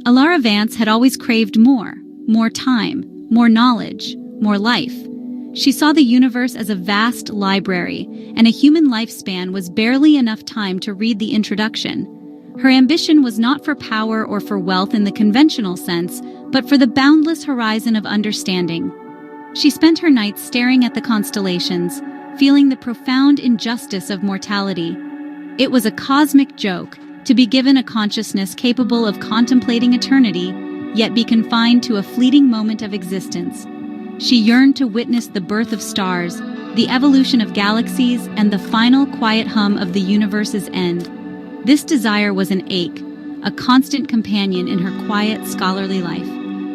Elara Vance had always craved more time, more knowledge, more life. She saw the universe as a vast library, and a human lifespan was barely enough time to read the introduction. Her ambition was not for power or for wealth in the conventional sense, but for the boundless horizon of understanding. She spent her nights staring at the constellations, feeling the profound injustice of mortality. It was a cosmic joke to be given a consciousness capable of contemplating eternity, yet be confined to a fleeting moment of existence. She yearned to witness the birth of stars, the evolution of galaxies, and the final quiet hum of the universe's end. This desire was an ache, a constant companion in her quiet, scholarly life.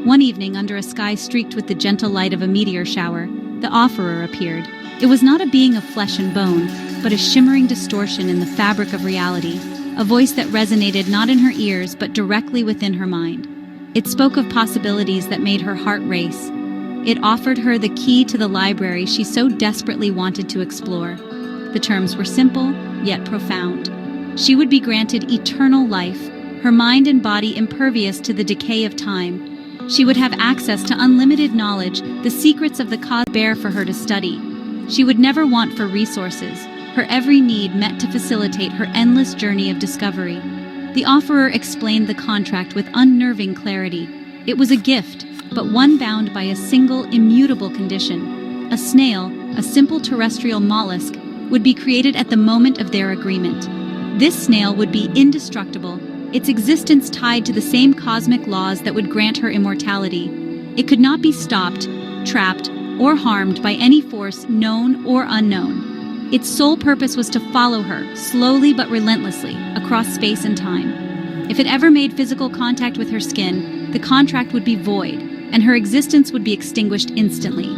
One evening, under a sky streaked with the gentle light of a meteor shower, the offerer appeared. It was not a being of flesh and bone, but a shimmering distortion in the fabric of reality, a voice that resonated not in her ears but directly within her mind. It spoke of possibilities that made her heart race. It offered her the key to the library she so desperately wanted to explore. The terms were simple, yet profound. She would be granted eternal life, her mind and body impervious to the decay of time. She would have access to unlimited knowledge, the secrets of the cosmos bare for her to study. She would never want for resources, her every need met to facilitate her endless journey of discovery. The offerer explained the contract with unnerving clarity. It was a gift, but one bound by a single, immutable condition. A snail, a simple terrestrial mollusk, would be created at the moment of their agreement. This snail would be indestructible, its existence tied to the same cosmic laws that would grant her immortality. It could not be stopped, trapped, or harmed by any force known or unknown. Its sole purpose was to follow her, slowly but relentlessly, across space and time. If it ever made physical contact with her skin, the contract would be void, and her existence would be extinguished instantly.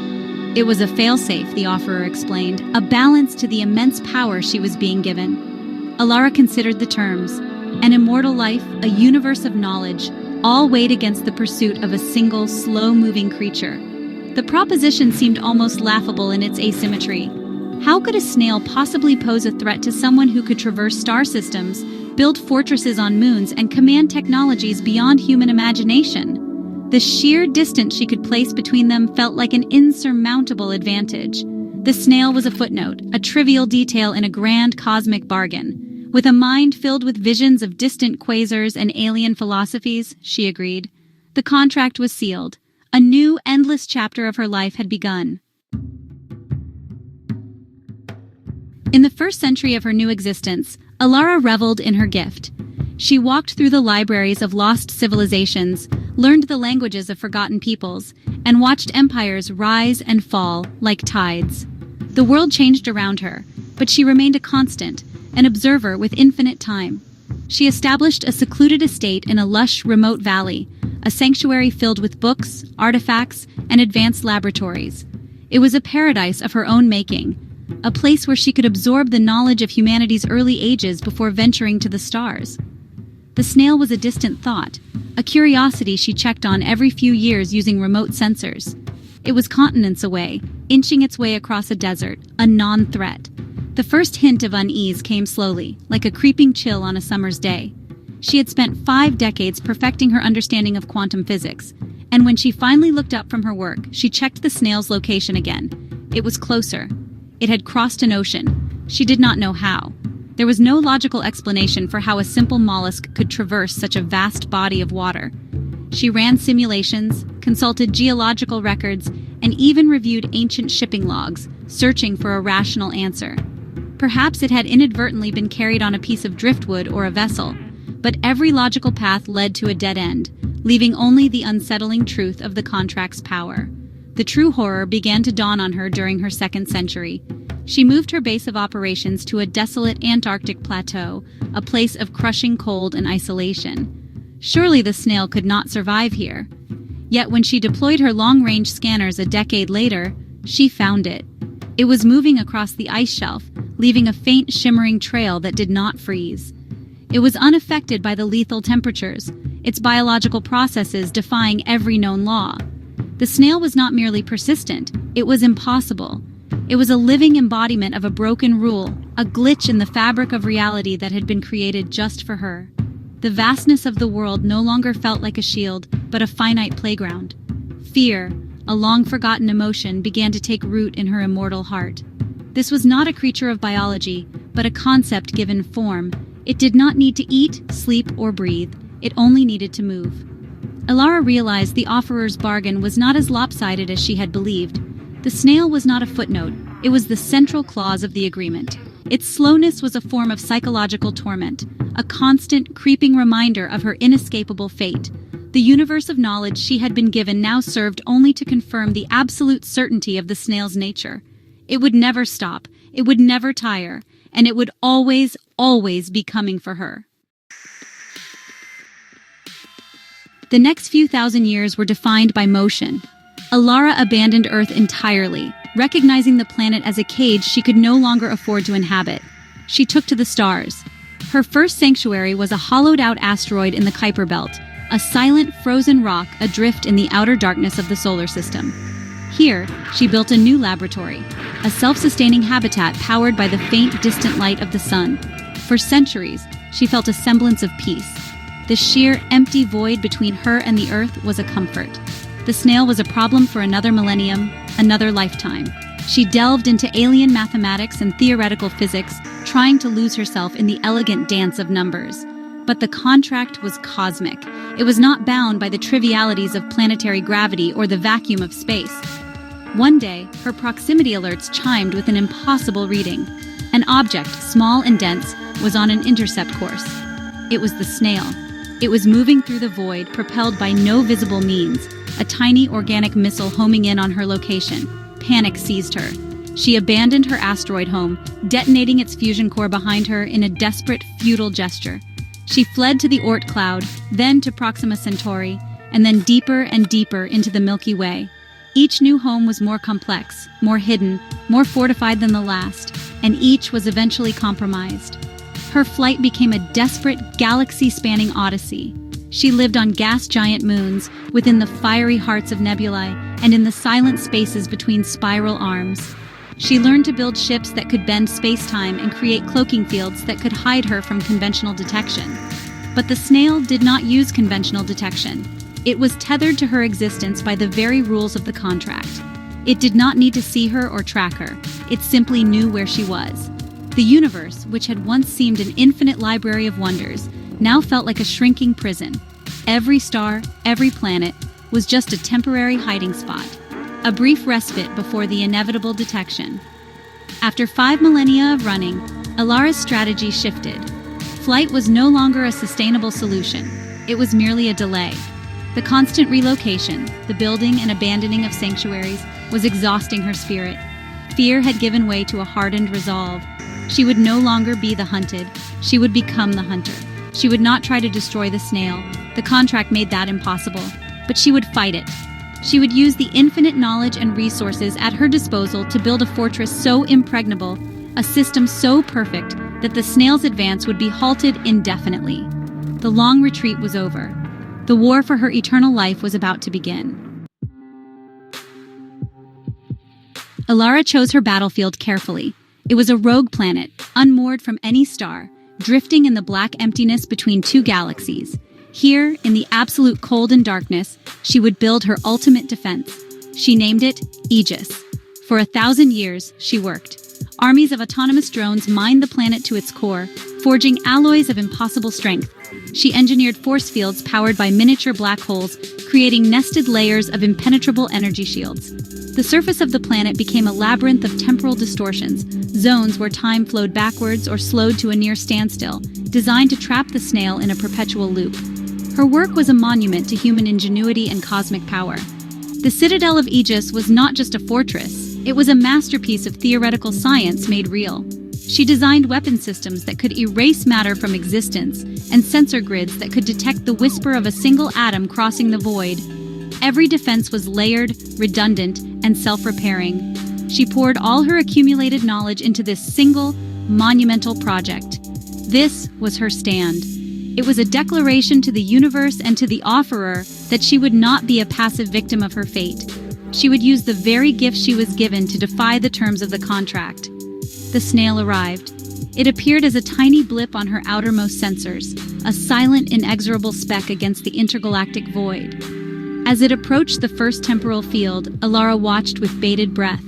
It was a failsafe, the offerer explained, a balance to the immense power she was being given. Elara considered the terms: an immortal life, a universe of knowledge, all weighed against the pursuit of a single, slow-moving creature. The proposition seemed almost laughable in its asymmetry. How could a snail possibly pose a threat to someone who could traverse star systems, build fortresses on moons, and command technologies beyond human imagination? The sheer distance she could place between them felt like an insurmountable advantage. The snail was a footnote, a trivial detail in a grand cosmic bargain. With a mind filled with visions of distant quasars and alien philosophies, she agreed. The contract was sealed. A new, endless chapter of her life had begun. In the first century of her new existence, Elara reveled in her gift. She walked through the libraries of lost civilizations, learned the languages of forgotten peoples, and watched empires rise and fall like tides. The world changed around her, but she remained a constant, an observer with infinite time. She established a secluded estate in a lush, remote valley, a sanctuary filled with books, artifacts, and advanced laboratories. It was a paradise of her own making, a place where she could absorb the knowledge of humanity's early ages before venturing to the stars. The snail was a distant thought, a curiosity she checked on every few years using remote sensors. It was continents away, inching its way across a desert, a non-threat. The first hint of unease came slowly, like a creeping chill on a summer's day. She had spent 5 decades perfecting her understanding of quantum physics, and when she finally looked up from her work, she checked the snail's location again. It was closer. It had crossed an ocean. She did not know how. There was no logical explanation for how a simple mollusk could traverse such a vast body of water. She ran simulations, consulted geological records, and even reviewed ancient shipping logs, searching for a rational answer. Perhaps it had inadvertently been carried on a piece of driftwood or a vessel, but every logical path led to a dead end, leaving only the unsettling truth of the contract's power. The true horror began to dawn on her during her second century. She moved her base of operations to a desolate Antarctic plateau, a place of crushing cold and isolation. Surely the snail could not survive here. Yet when she deployed her long-range scanners a decade later, she found it. It was moving across the ice shelf, leaving a faint shimmering trail that did not freeze. It was unaffected by the lethal temperatures, its biological processes defying every known law. The snail was not merely persistent, it was impossible. It was a living embodiment of a broken rule, a glitch in the fabric of reality that had been created just for her. The vastness of the world no longer felt like a shield, but a finite playground. Fear, a long-forgotten emotion, began to take root in her immortal heart. This was not a creature of biology, but a concept given form. It did not need to eat, sleep, or breathe. It only needed to move. Elara realized the offerer's bargain was not as lopsided as she had believed. The snail was not a footnote, it was the central clause of the agreement. Its slowness was a form of psychological torment, a constant, creeping reminder of her inescapable fate. The universe of knowledge she had been given now served only to confirm the absolute certainty of the snail's nature. It would never stop, it would never tire, and it would always, always be coming for her. The next few thousand years were defined by motion. Elara abandoned Earth entirely, recognizing the planet as a cage she could no longer afford to inhabit. She took to the stars. Her first sanctuary was a hollowed-out asteroid in the Kuiper Belt, a silent, frozen rock adrift in the outer darkness of the solar system. Here, she built a new laboratory, a self-sustaining habitat powered by the faint, distant light of the sun. For centuries, she felt a semblance of peace. The sheer, empty void between her and the Earth was a comfort. The snail was a problem for another millennium, another lifetime. She delved into alien mathematics and theoretical physics, trying to lose herself in the elegant dance of numbers. But the contract was cosmic. It was not bound by the trivialities of planetary gravity or the vacuum of space. One day, her proximity alerts chimed with an impossible reading. An object, small and dense, was on an intercept course. It was the snail. It was moving through the void, propelled by no visible means, a tiny organic missile homing in on her location. Panic seized her. She abandoned her asteroid home, detonating its fusion core behind her in a desperate, futile gesture. She fled to the Oort cloud, then to Proxima Centauri, and then deeper and deeper into the Milky Way. Each new home was more complex, more hidden, more fortified than the last, and each was eventually compromised. Her flight became a desperate, galaxy-spanning odyssey. She lived on gas-giant moons, within the fiery hearts of nebulae, and in the silent spaces between spiral arms. She learned to build ships that could bend space-time and create cloaking fields that could hide her from conventional detection. But the snail did not use conventional detection. It was tethered to her existence by the very rules of the contract. It did not need to see her or track her. It simply knew where she was. The universe, which had once seemed an infinite library of wonders, now felt like a shrinking prison. Every star, every planet, was just a temporary hiding spot, a brief respite before the inevitable detection. After 5 millennia of running, Elara's strategy shifted. Flight was no longer a sustainable solution. It was merely a delay. The constant relocation, the building and abandoning of sanctuaries, was exhausting her spirit. Fear had given way to a hardened resolve. She would no longer be the hunted. She would become the hunter. She would not try to destroy the snail. The contract made that impossible. But she would fight it. She would use the infinite knowledge and resources at her disposal to build a fortress so impregnable, a system so perfect, that the snail's advance would be halted indefinitely. The long retreat was over. The war for her eternal life was about to begin. Elara chose her battlefield carefully. It was a rogue planet, unmoored from any star, drifting in the black emptiness between 2 galaxies. Here, in the absolute cold and darkness, she would build her ultimate defense. She named it Aegis. For 1,000 years, she worked. Armies of autonomous drones mined the planet to its core, forging alloys of impossible strength. She engineered force fields powered by miniature black holes, creating nested layers of impenetrable energy shields. The surface of the planet became a labyrinth of temporal distortions, zones where time flowed backwards or slowed to a near standstill, designed to trap the snail in a perpetual loop. Her work was a monument to human ingenuity and cosmic power. The Citadel of Aegis was not just a fortress, it was a masterpiece of theoretical science made real. She designed weapon systems that could erase matter from existence, and sensor grids that could detect the whisper of a single atom crossing the void. Every defense was layered, redundant, and self-repairing. She poured all her accumulated knowledge into this single, monumental project. This was her stand. It was a declaration to the universe and to the offerer that she would not be a passive victim of her fate. She would use the very gift she was given to defy the terms of the contract. The snail arrived. It appeared as a tiny blip on her outermost sensors, a silent, inexorable speck against the intergalactic void. As it approached the first temporal field, Elara watched with bated breath.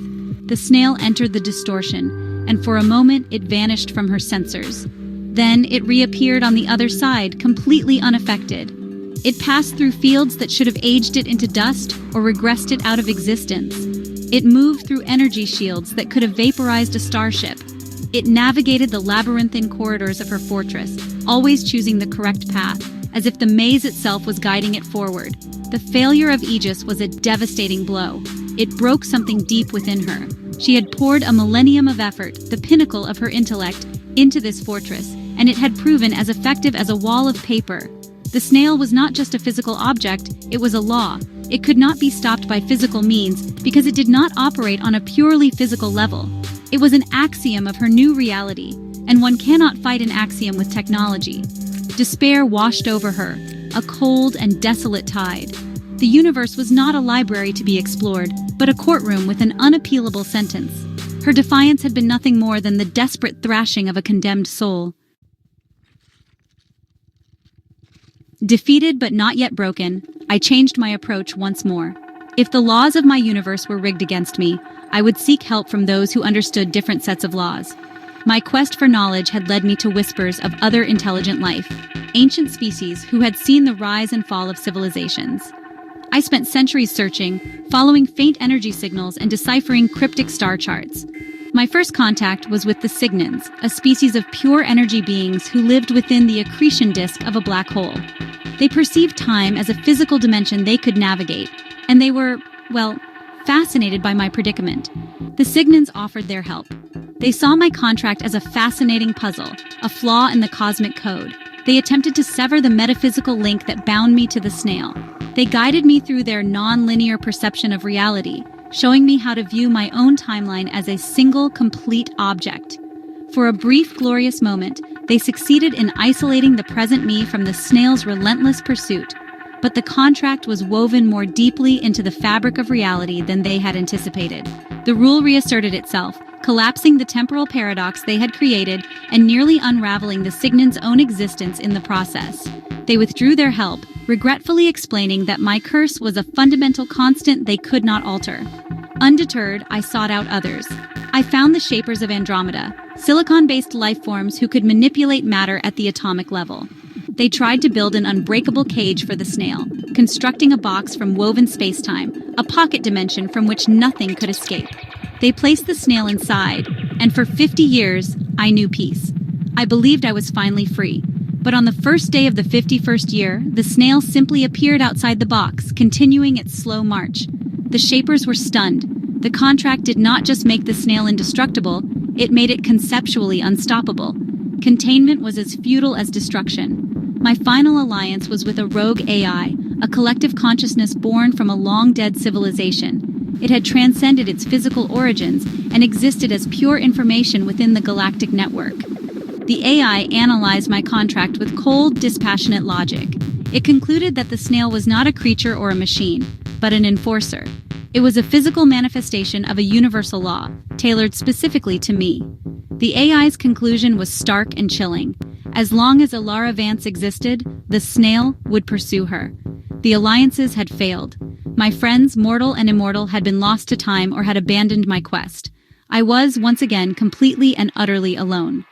The snail entered the distortion, and for a moment it vanished from her sensors. Then it reappeared on the other side, completely unaffected. It passed through fields that should have aged it into dust or regressed it out of existence. It moved through energy shields that could have vaporized a starship. It navigated the labyrinthine corridors of her fortress, always choosing the correct path, as if the maze itself was guiding it forward. The failure of Aegis was a devastating blow. It broke something deep within her. She had poured a millennium of effort, the pinnacle of her intellect, into this fortress, and it had proven as effective as a wall of paper. The snail was not just a physical object, it was a law. It could not be stopped by physical means because it did not operate on a purely physical level. It was an axiom of her new reality, and one cannot fight an axiom with technology. Despair washed over her, a cold and desolate tide. The universe was not a library to be explored, but a courtroom with an unappealable sentence. Her defiance had been nothing more than the desperate thrashing of a condemned soul. Defeated but not yet broken, I changed my approach once more. If the laws of my universe were rigged against me, I would seek help from those who understood different sets of laws. My quest for knowledge had led me to whispers of other intelligent life, ancient species who had seen the rise and fall of civilizations. I spent centuries searching, following faint energy signals and deciphering cryptic star charts. My first contact was with the Cygnans, a species of pure energy beings who lived within the accretion disk of a black hole. They perceived time as a physical dimension they could navigate, and they were, well, fascinated by my predicament. The Cygnans offered their help. They saw my contract as a fascinating puzzle, a flaw in the cosmic code. They attempted to sever the metaphysical link that bound me to the snail. They guided me through their non-linear perception of reality, showing me how to view my own timeline as a single, complete object. For a brief, glorious moment, they succeeded in isolating the present me from the snail's relentless pursuit. But the contract was woven more deeply into the fabric of reality than they had anticipated. The rule reasserted itself, collapsing the temporal paradox they had created and nearly unraveling the Cygnans' own existence in the process. They withdrew their help, regretfully explaining that my curse was a fundamental constant they could not alter. Undeterred, I sought out others. I found the Shapers of Andromeda, silicon-based life forms who could manipulate matter at the atomic level. They tried to build an unbreakable cage for the snail, constructing a box from woven space-time, a pocket dimension from which nothing could escape. They placed the snail inside, and for 50 years, I knew peace. I believed I was finally free. But on the first day of the 51st year, the snail simply appeared outside the box, continuing its slow march. The Shapers were stunned. The contract did not just make the snail indestructible, it made it conceptually unstoppable. Containment was as futile as destruction. My final alliance was with a rogue AI, a collective consciousness born from a long-dead civilization. It had transcended its physical origins and existed as pure information within the galactic network. The AI analyzed my contract with cold, dispassionate logic. It concluded that the snail was not a creature or a machine, but an enforcer. It was a physical manifestation of a universal law, tailored specifically to me. The AI's conclusion was stark and chilling. As long as Elara Vance existed, the snail would pursue her. The alliances had failed. My friends, mortal and immortal, had been lost to time or had abandoned my quest. I was, once again, completely and utterly alone.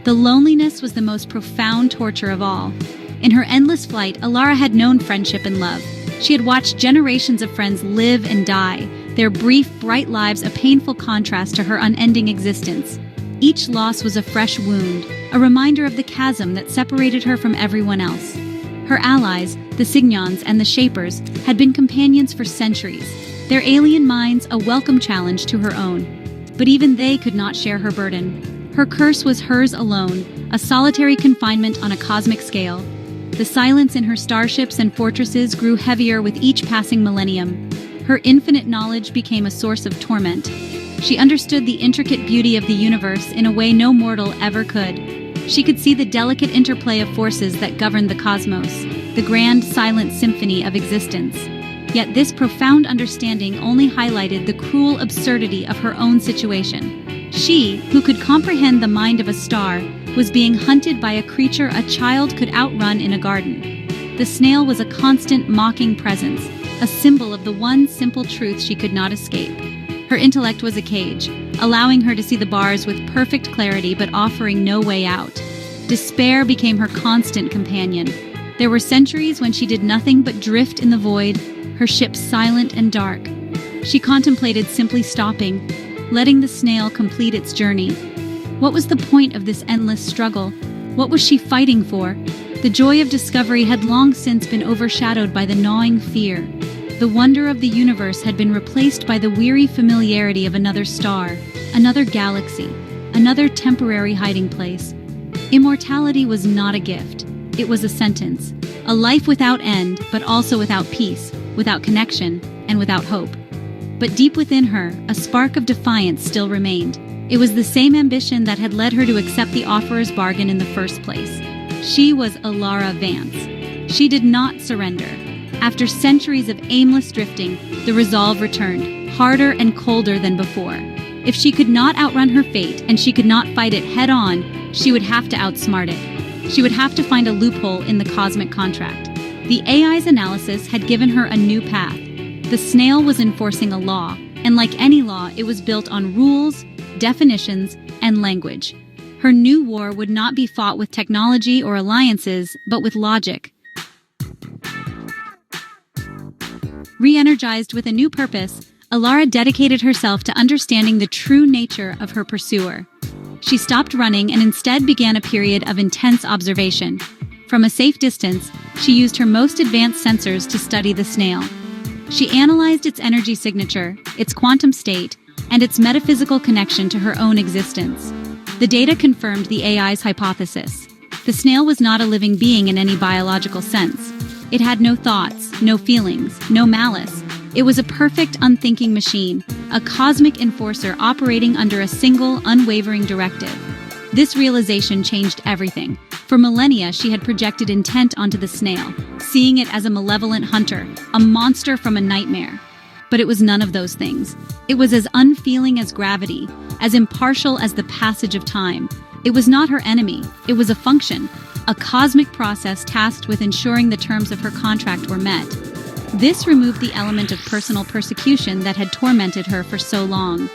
The loneliness was the most profound torture of all. In her endless flight, Elara had known friendship and love. She had watched generations of friends live and die, their brief, bright lives a painful contrast to her unending existence. Each loss was a fresh wound, a reminder of the chasm that separated her from everyone else. Her allies, the Cygnans and the Shapers, had been companions for centuries, their alien minds a welcome challenge to her own. But even they could not share her burden. Her curse was hers alone, a solitary confinement on a cosmic scale. The silence in her starships and fortresses grew heavier with each passing millennium. Her infinite knowledge became a source of torment. She understood the intricate beauty of the universe in a way no mortal ever could. She could see the delicate interplay of forces that governed the cosmos, the grand, silent symphony of existence. Yet this profound understanding only highlighted the cruel absurdity of her own situation. She, who could comprehend the mind of a star, was being hunted by a creature a child could outrun in a garden. The snail was a constant, mocking presence, a symbol of the one simple truth she could not escape. Her intellect was a cage, allowing her to see the bars with perfect clarity but offering no way out. Despair became her constant companion. There were centuries when she did nothing but drift in the void, her ship silent and dark. She contemplated simply stopping, letting the snail complete its journey. What was the point of this endless struggle? What was she fighting for? The joy of discovery had long since been overshadowed by the gnawing fear. The wonder of the universe had been replaced by the weary familiarity of another star, another galaxy, another temporary hiding place. Immortality was not a gift. It was a sentence. A life without end, but also without peace, without connection, and without hope. But deep within her, a spark of defiance still remained. It was the same ambition that had led her to accept the offerer's bargain in the first place. She was Elara Vance. She did not surrender. After centuries of aimless drifting, the resolve returned, harder and colder than before. If she could not outrun her fate and she could not fight it head-on, she would have to outsmart it. She would have to find a loophole in the cosmic contract. The AI's analysis had given her a new path. The snail was enforcing a law, and like any law, it was built on rules, definitions, and language. Her new war would not be fought with technology or alliances, but with logic. Re-energized with a new purpose, Elara dedicated herself to understanding the true nature of her pursuer. She stopped running and instead began a period of intense observation. From a safe distance, she used her most advanced sensors to study the snail. She analyzed its energy signature, its quantum state, and its metaphysical connection to her own existence. The data confirmed the AI's hypothesis. The snail was not a living being in any biological sense. It had no thoughts, no feelings, no malice. It was a perfect, unthinking machine, a cosmic enforcer operating under a single, unwavering directive. This realization changed everything. For millennia, she had projected intent onto the snail, seeing it as a malevolent hunter, a monster from a nightmare. But it was none of those things. It was as unfeeling as gravity, as impartial as the passage of time. It was not her enemy. It was a function, a cosmic process tasked with ensuring the terms of her contract were met. This removed the element of personal persecution that had tormented her for so long.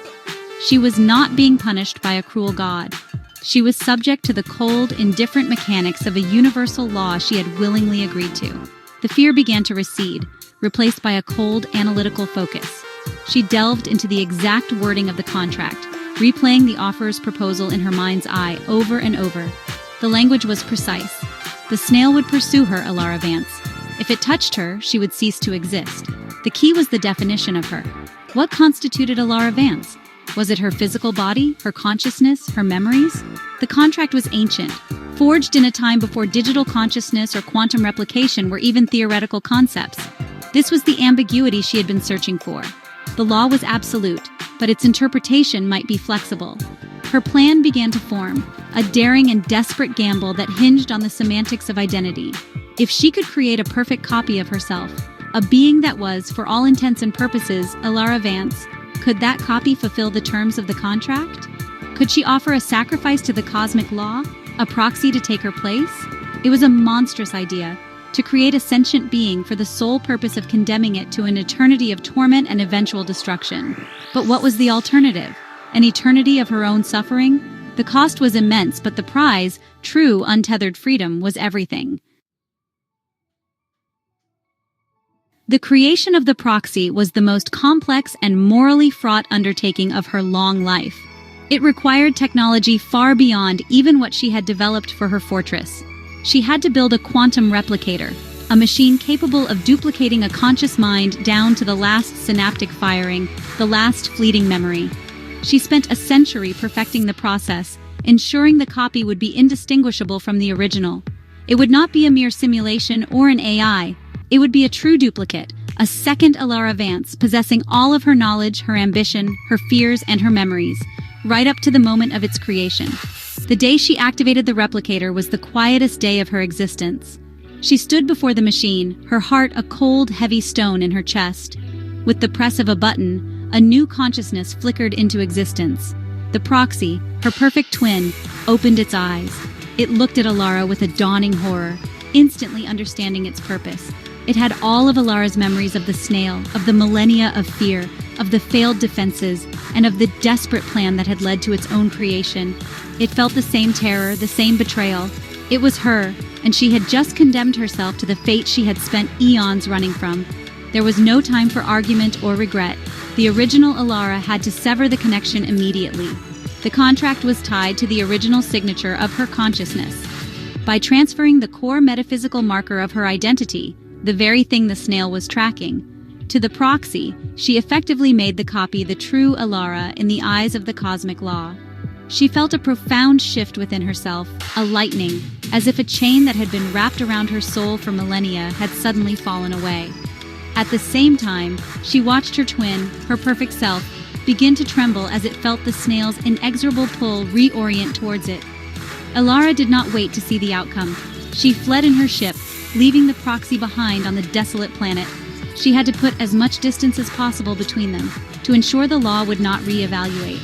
She was not being punished by a cruel god. She was subject to the cold, indifferent mechanics of a universal law she had willingly agreed to. The fear began to recede, replaced by a cold, analytical focus. She delved into the exact wording of the contract, replaying the offerer's proposal in her mind's eye over and over. The language was precise. The snail would pursue her, Elara Vance. If it touched her, she would cease to exist. The key was the definition of her. What constituted Elara Vance? Was it her physical body, her consciousness, her memories? The contract was ancient, forged in a time before digital consciousness or quantum replication were even theoretical concepts. This was the ambiguity she had been searching for. The law was absolute, but its interpretation might be flexible. Her plan began to form, a daring and desperate gamble that hinged on the semantics of identity. If she could create a perfect copy of herself, a being that was, for all intents and purposes, Elara Vance, could that copy fulfill the terms of the contract? Could she offer a sacrifice to the cosmic law, a proxy to take her place? It was a monstrous idea, to create a sentient being for the sole purpose of condemning it to an eternity of torment and eventual destruction. But what was the alternative? An eternity of her own suffering? The cost was immense, but the prize, true untethered freedom, was everything. The creation of the proxy was the most complex and morally fraught undertaking of her long life. It required technology far beyond even what she had developed for her fortress. She had to build a quantum replicator, a machine capable of duplicating a conscious mind down to the last synaptic firing, the last fleeting memory. She spent a century perfecting the process, ensuring the copy would be indistinguishable from the original. It would not be a mere simulation or an AI. It would be a true duplicate, a second Elara Vance, possessing all of her knowledge, her ambition, her fears, and her memories, right up to the moment of its creation. The day she activated the replicator was the quietest day of her existence. She stood before the machine, her heart a cold, heavy stone in her chest. With the press of a button, a new consciousness flickered into existence. The proxy, her perfect twin, opened its eyes. It looked at Elara with a dawning horror, instantly understanding its purpose. It had all of Elara's memories of the snail, of the millennia of fear, of the failed defenses, and of the desperate plan that had led to its own creation. It felt the same terror, the same betrayal. It was her, and she had just condemned herself to the fate she had spent eons running from. There was no time for argument or regret. The original Elara had to sever the connection immediately. The contract was tied to the original signature of her consciousness. By transferring the core metaphysical marker of her identity, the very thing the snail was tracking, to the proxy, she effectively made the copy the true Elara in the eyes of the cosmic law. She felt a profound shift within herself, a lightning, as if a chain that had been wrapped around her soul for millennia had suddenly fallen away. At the same time, she watched her twin, her perfect self, begin to tremble as it felt the snail's inexorable pull reorient towards it. Elara did not wait to see the outcome. She fled in her ship, leaving the proxy behind on the desolate planet. She had to put as much distance as possible between them, to ensure the law would not re-evaluate.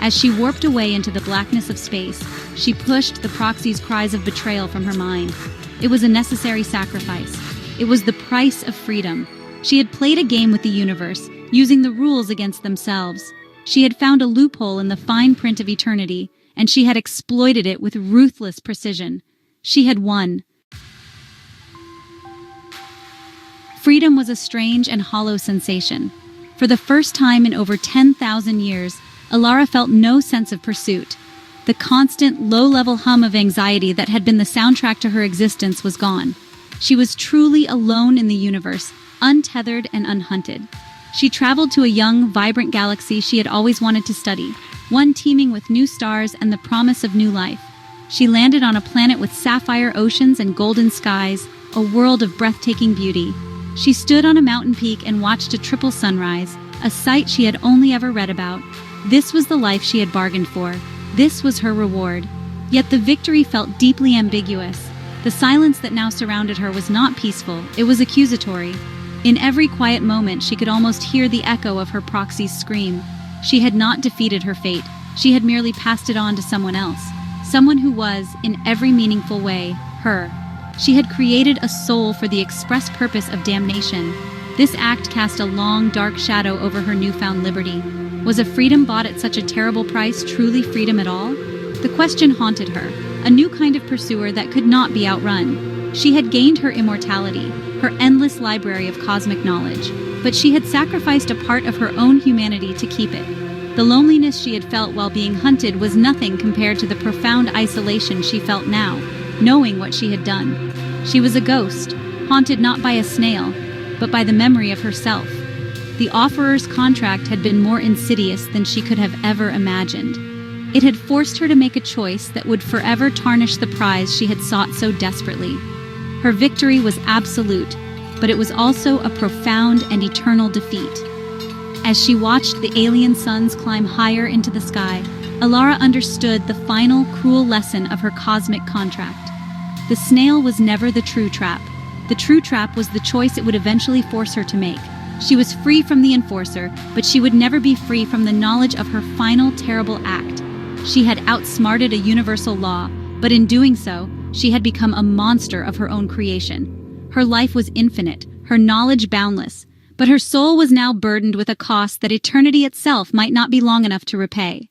As she warped away into the blackness of space, she pushed the proxy's cries of betrayal from her mind. It was a necessary sacrifice. It was the price of freedom. She had played a game with the universe, using the rules against themselves. She had found a loophole in the fine print of eternity, and she had exploited it with ruthless precision. She had won. Freedom was a strange and hollow sensation. For the first time in over 10,000 years, Elara felt no sense of pursuit. The constant, low-level hum of anxiety that had been the soundtrack to her existence was gone. She was truly alone in the universe, untethered and unhunted. She traveled to a young, vibrant galaxy she had always wanted to study, one teeming with new stars and the promise of new life. She landed on a planet with sapphire oceans and golden skies, a world of breathtaking beauty. She stood on a mountain peak and watched a triple sunrise, a sight she had only ever read about. This was the life she had bargained for. This was her reward. Yet the victory felt deeply ambiguous. The silence that now surrounded her was not peaceful, it was accusatory. In every quiet moment, she could almost hear the echo of her proxy's scream. She had not defeated her fate. She had merely passed it on to someone else. Someone who was, in every meaningful way, her. She had created a soul for the express purpose of damnation. This act cast a long, dark shadow over her newfound liberty. Was a freedom bought at such a terrible price truly freedom at all? The question haunted her, a new kind of pursuer that could not be outrun. She had gained her immortality, her endless library of cosmic knowledge, but she had sacrificed a part of her own humanity to keep it. The loneliness she had felt while being hunted was nothing compared to the profound isolation she felt now, knowing what she had done. She was a ghost, haunted not by a snail, but by the memory of herself. The offerer's contract had been more insidious than she could have ever imagined. It had forced her to make a choice that would forever tarnish the prize she had sought so desperately. Her victory was absolute, but it was also a profound and eternal defeat. As she watched the alien suns climb higher into the sky, Elara understood the final cruel lesson of her cosmic contract. The snail was never the true trap. The true trap was the choice it would eventually force her to make. She was free from the enforcer, but she would never be free from the knowledge of her final terrible act. She had outsmarted a universal law, but in doing so, she had become a monster of her own creation. Her life was infinite, her knowledge boundless, but her soul was now burdened with a cost that eternity itself might not be long enough to repay.